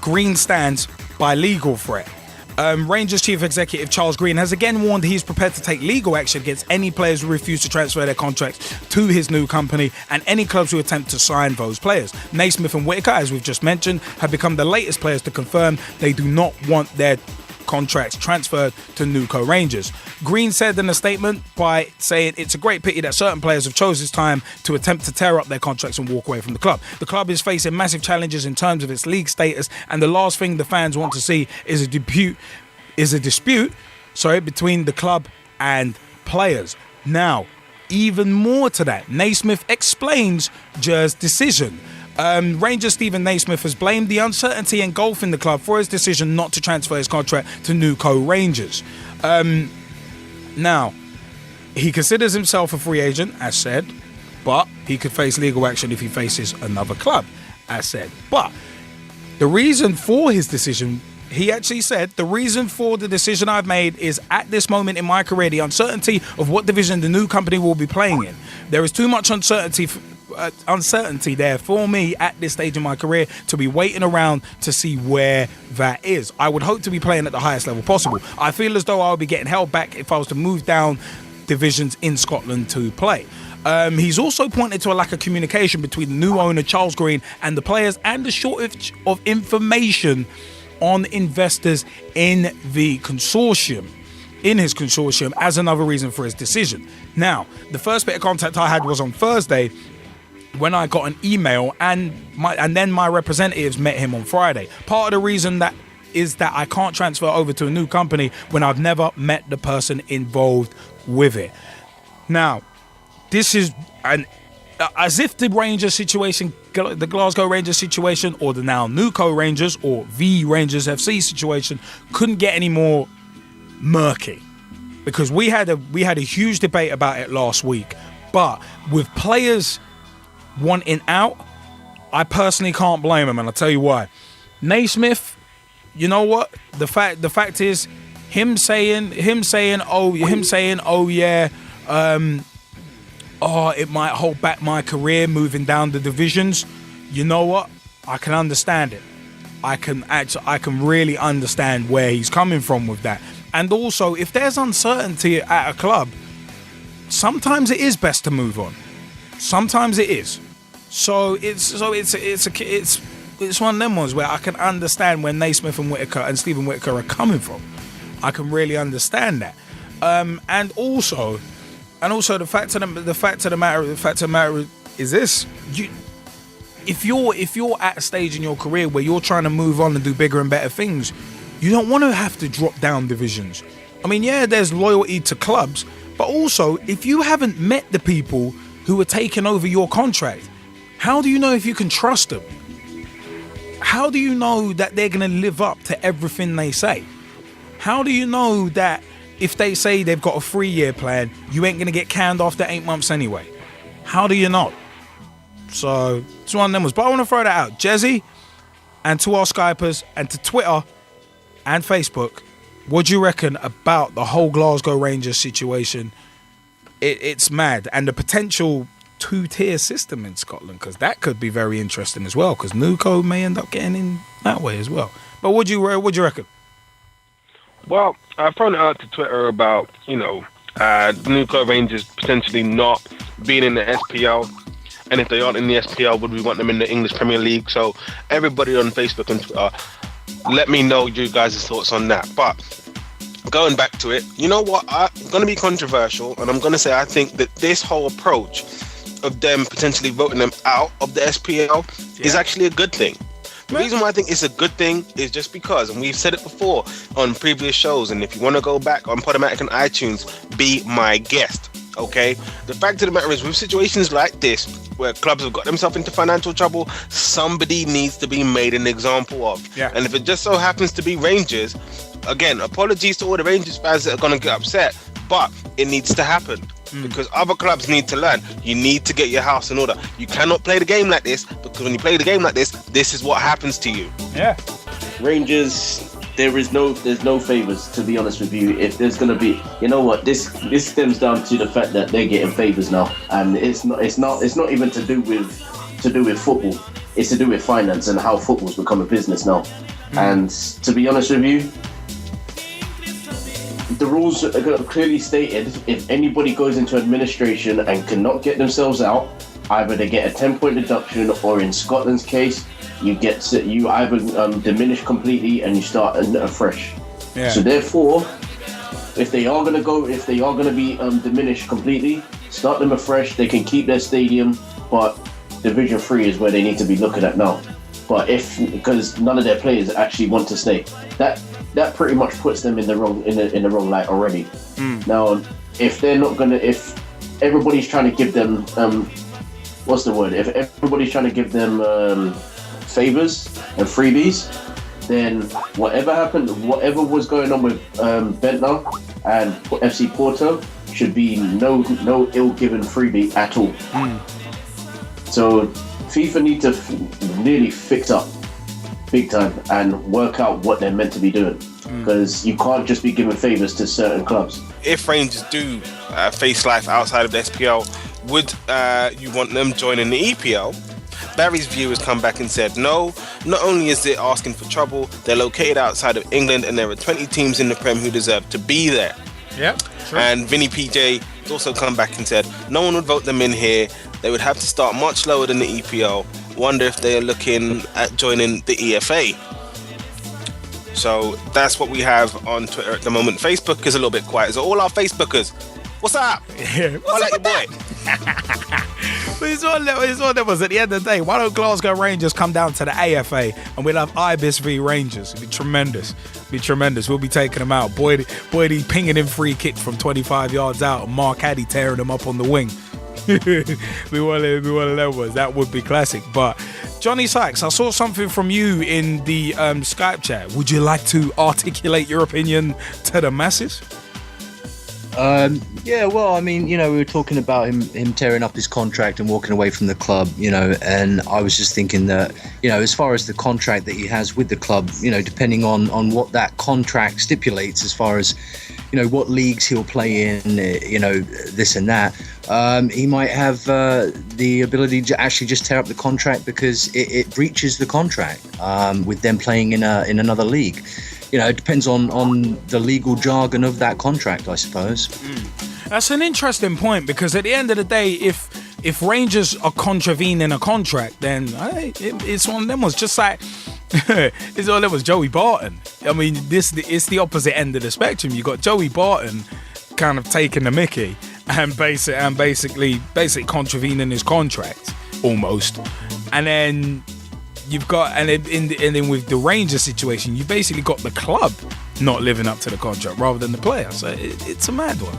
Green stands by legal threat. Rangers Chief Executive Charles Green has again warned he's prepared to take legal action against any players who refuse to transfer their contracts to his new company and any clubs who attempt to sign those players. Naismith and Whittaker, as we've just mentioned, have become the latest players to confirm they do not want their contracts transferred to Newco Rangers. Green said in a statement by saying it's a great pity that certain players have chosen this time to attempt to tear up their contracts and walk away from the club. The club is facing massive challenges in terms of its league status, and the last thing the fans want to see is a dispute between the club and players. Now, even more to that, Naismith explains Jer's decision. Ranger Stephen Naismith has blamed the uncertainty engulfing the club for his decision not to transfer his contract to Newco Rangers. Now, he considers himself a free agent, as said, but he could face legal action if he faces another club, as said. But the reason for his decision, he actually said, the reason for the decision I've made is at this moment in my career, the uncertainty of what division the new company will be playing in. There is too much uncertainty there for me at this stage in my career to be waiting around to see where that is. I would hope to be playing at the highest level possible. I feel as though I would be getting held back if I was to move down divisions in Scotland to play. He's also pointed to a lack of communication between the new owner Charles Green and the players and the shortage of information on investors in his consortium as another reason for his decision. Now, the first bit of contact I had was on Thursday when I got an email, and then my representatives met him on Friday. Part of the reason that is that I can't transfer over to a new company when I've never met the person involved with it. Now, this is as if the Rangers situation, the Glasgow Rangers situation, or the now Newco Rangers or the Rangers FC situation couldn't get any more murky, because we had a huge debate about it last week. But with players wanting out, I personally can't blame him, and I'll tell you why. Naismith, you know what? The fact is, him saying, oh yeah, it might hold back my career moving down the divisions. You know what? I can understand it. I can really understand where he's coming from with that. And also, if there's uncertainty at a club, sometimes it is best to move on. Sometimes it is. So it's one of them ones where I can understand where Naismith and Whittaker and Stephen Whittaker are coming from. I can really understand that. And also the fact of the matter is this: if you're at a stage in your career where you're trying to move on and do bigger and better things, you don't want to have to drop down divisions. I mean, yeah, there's loyalty to clubs, but also if you haven't met the people who are taking over your contract, how do you know if you can trust them? How do you know that they're going to live up to everything they say? How do you know that if they say they've got a 3-year plan, you ain't going to get canned after 8 months anyway? How do you know? So it's one of them ones. But I want to throw that out. Jezzy, and to our Skypers, and to Twitter and Facebook, what do you reckon about the whole Glasgow Rangers situation? It's mad. And the potential 2-tier system in Scotland, because that could be very interesting as well, because Newco may end up getting in that way as well. But what do you reckon? Well, I've thrown it out to Twitter about, Newco Rangers potentially not being in the SPL. And if they aren't in the SPL, would we want them in the English Premier League? So everybody on Facebook and Twitter, let me know you guys' thoughts on that. But going back to it, you know what? I'm going to be controversial, and I'm going to say I think that this whole approach of them potentially voting them out of the SPL is actually a good thing. The reason why I think it's a good thing is just because, and we've said it before on previous shows, and if you want to go back on Podomatic and iTunes, be my guest, okay? The fact of the matter is, with situations like this, where clubs have got themselves into financial trouble, somebody needs to be made an example of. Yeah. And if it just so happens to be Rangers, again, apologies to all the Rangers fans that are going to get upset, but it needs to happen. Because other clubs need to learn. You need to get your house in order. You cannot play the game like this, because when you play the game like this, this is what happens to you. Yeah. Rangers, there's no favours, to be honest with you. If there's going to be, you know what, this stems down to the fact that they're getting favours now, and it's not even to do with football. it's to do with finance and how football's become a business now. And to be honest with you, the rules are clearly stated. If anybody goes into administration and cannot get themselves out, either they get a 10-point deduction, or in Scotland's case, you either diminish completely and you start afresh. Yeah. So therefore, if they are going to be diminished completely, start them afresh. They can keep their stadium, but Division 3 is where they need to be looking at now. But because none of their players actually want to stay, that pretty much puts them in the wrong light already. Now, if everybody's trying to give them what's the word? If everybody's trying to give them favors and freebies, then whatever was going on with Bentner and FC Porto should be no ill-given freebie at all. So FIFA need to nearly fix up big time and work out what they're meant to be doing, because you can't just be giving favors to certain clubs. If Rangers do face life outside of the SPL, would you want them joining the EPL? Barry's view has come back and said no. Not only is it asking for trouble, they're located outside of England and there are 20 teams in the Prem who deserve to be there. Yep, true. And Vinny PJ has also come back and said no one would vote them in here. They would have to start much lower than the EPL. Wonder if they are looking at joining the EFA. So that's what we have on Twitter at the moment. Facebook is a little bit quiet. So all our Facebookers, what's up? What's up, boy? It's one that was at the end of the day. Why don't Glasgow Rangers come down to the AFA and we'll have Ibis v Rangers? It'd be tremendous. We'll be taking them out. Boydie pinging in free kicks from 25 yards out and Mark Addy tearing them up on the wing. Be one of them ones. That would be classic. But Johnny Sykes, I saw something from you in the Skype chat. Would you like to articulate your opinion to the masses? Yeah, well, I mean, we were talking about him tearing up his contract and walking away from the club, and I was just thinking that, as far as the contract that he has with the club, depending on what that contract stipulates as far as, what leagues he'll play in, this and that, he might have the ability to actually just tear up the contract because it breaches the contract with them playing in another league. It depends on the legal jargon of that contract, I suppose. That's an interesting point, because at the end of the day, if Rangers are contravening a contract, then it's one of them ones. Just like it's one of them was Joey Barton. I mean, it's the opposite end of the spectrum. You got Joey Barton kind of taking the mickey and basically contravening his contract almost, and then you've got, and then with the Rangers situation, you basically got the club not living up to the contract rather than the player. So it's a mad one.